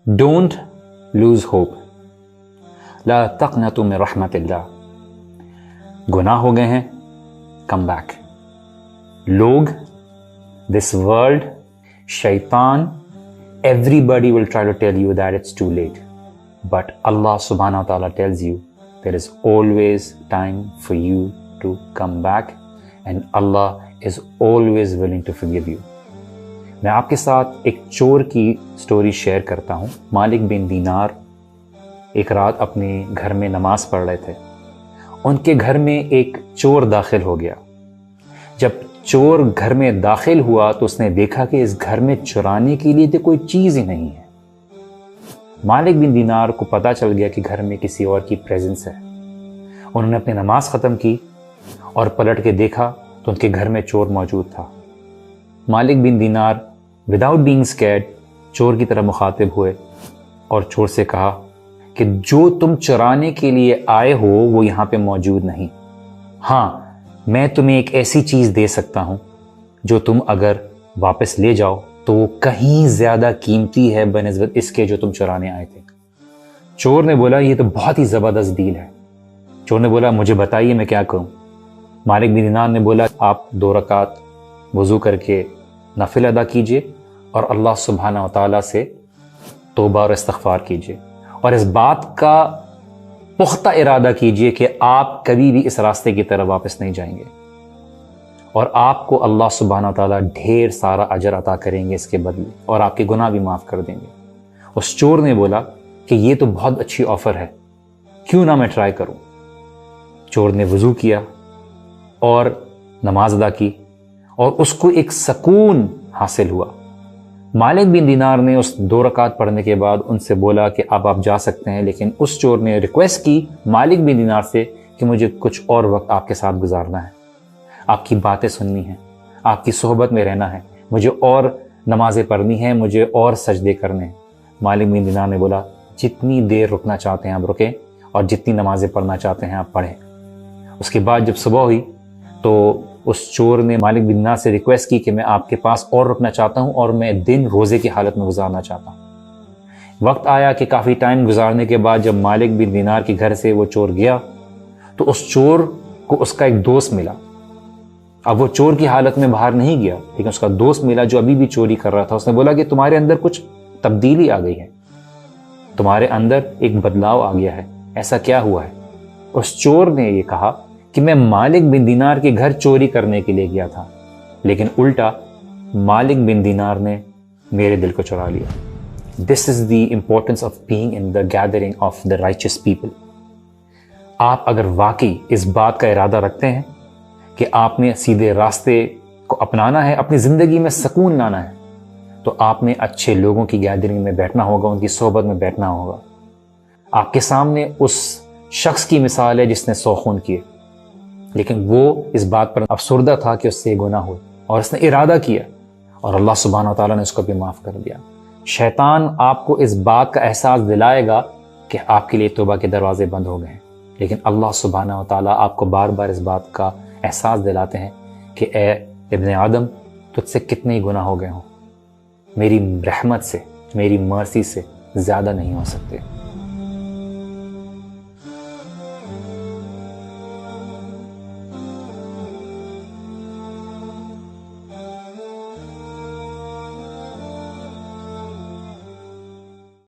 Don't lose hope. لا تقنطوا من رحمت اللہ. گناہ ہو گئے ہیں, come back. لوگ, this world, شیطان, everybody will try to tell you that it's too late. But Allah subhanahu wa ta'ala tells you there is always time for you to come back and Allah is always willing to forgive you. میں آپ کے ساتھ ایک چور کی story share کرتا ہوں. مالک بن دینار ایک رات اپنے گھر میں نماز پڑھ رہے تھے. ان کے گھر میں ایک چور داخل ہو گیا. جب چور گھر میں داخل ہوا تو اس نے دیکھا کہ اس گھر میں چرانے کے لیے تو کوئی چیز ہی نہیں ہے. مالک بن دینار کو پتہ چل گیا کہ گھر میں کسی اور کی پریزنس ہے. انہوں نے اپنی نماز ختم کی اور پلٹ کے دیکھا تو ان کے گھر میں چور موجود تھا. مالک بن دینار وداؤٹ بینگ اسکیئرڈ چور کی طرح مخاطب ہوئے اور چور سے کہا کہ جو تم چرانے کے لیے آئے ہو وہ یہاں پہ موجود نہیں. ہاں, میں تمہیں ایک ایسی چیز دے سکتا ہوں جو تم اگر واپس لے جاؤ تو وہ کہیں زیادہ قیمتی ہے بنسبت اس کے جو تم چرانے آئے تھے. چور نے بولا یہ تو بہت ہی زبردست ڈیل ہے. چور نے بولا مجھے بتائیے میں کیا کروں. مالک بن دینار نے بولا آپ 2 رکعت وضو کر کے نفل ادا کیجئے اور اللہ سبحانہ و تعالیٰ سے توبہ اور استغفار کیجئے اور اس بات کا پختہ ارادہ کیجئے کہ آپ کبھی بھی اس راستے کی طرف واپس نہیں جائیں گے اور آپ کو اللہ سبحانہ و تعالیٰ ڈھیر سارا اجر عطا کریں گے اس کے بدلے اور آپ کے گناہ بھی معاف کر دیں گے. اس چور نے بولا کہ یہ تو بہت اچھی آفر ہے, کیوں نہ میں ٹرائی کروں. چور نے وضو کیا اور نماز ادا کی اور اس کو ایک سکون حاصل ہوا. مالک بن دینار نے اس 2 رکعت پڑھنے کے بعد ان سے بولا کہ اب آپ جا سکتے ہیں, لیکن اس چور نے ریکویسٹ کی مالک بن دینار سے کہ مجھے کچھ اور وقت آپ کے ساتھ گزارنا ہے, آپ کی باتیں سننی ہیں, آپ کی صحبت میں رہنا ہے, مجھے اور نمازیں پڑھنی ہیں, مجھے اور سجدے کرنے ہیں. مالک بن دینار نے بولا جتنی دیر رکنا چاہتے ہیں آپ رکیں اور جتنی نمازیں پڑھنا چاہتے ہیں آپ پڑھیں. اس کے بعد جب صبح ہوئی تو اس چور نے مالک بن دینار سے ریکویسٹ کی کہ میں آپ کے پاس اور رکنا چاہتا ہوں اور میں دن روزے کی حالت میں گزارنا چاہتا ہوں. وقت آیا کہ کافی ٹائم گزارنے کے بعد جب مالک بن دینار کے گھر سے وہ چور گیا تو اس چور کو اس کا ایک دوست ملا. اب وہ چور کی حالت میں باہر نہیں گیا, لیکن اس کا دوست ملا جو ابھی بھی چوری کر رہا تھا. اس نے بولا کہ تمہارے اندر کچھ تبدیلی آ گئی ہے, تمہارے اندر ایک بدلاؤ آ گیا ہے, ایسا کیا ہوا ہے. اس چور نے یہ کہا کہ میں مالک بن دینار کے گھر چوری کرنے کے لیے گیا تھا, لیکن الٹا مالک بن دینار نے میرے دل کو چرا لیا. This is the importance of being in the gathering of the riches people. آپ اگر واقعی اس بات کا ارادہ رکھتے ہیں کہ آپ نے سیدھے راستے کو اپنانا ہے, اپنی زندگی میں سکون لانا ہے, تو آپ نے اچھے لوگوں کی گیدرنگ میں بیٹھنا ہوگا, ان کی صحبت میں بیٹھنا ہوگا. آپ کے سامنے اس شخص کی مثال ہے جس نے 100 خون کیے, لیکن وہ اس بات پر افسردہ تھا کہ اس سے گناہ ہوئے اور اس نے ارادہ کیا اور اللہ سبحانہ و تعالیٰ نے اس کو بھی معاف کر دیا. شیطان آپ کو اس بات کا احساس دلائے گا کہ آپ کے لیے توبہ کے دروازے بند ہو گئے ہیں, لیکن اللہ سبحانہ و تعالیٰ آپ کو بار بار اس بات کا احساس دلاتے ہیں کہ اے ابن آدم تجھ سے کتنے ہی گناہ ہو گئے ہوں, میری رحمت سے, میری مرسی سے زیادہ نہیں ہو سکتے.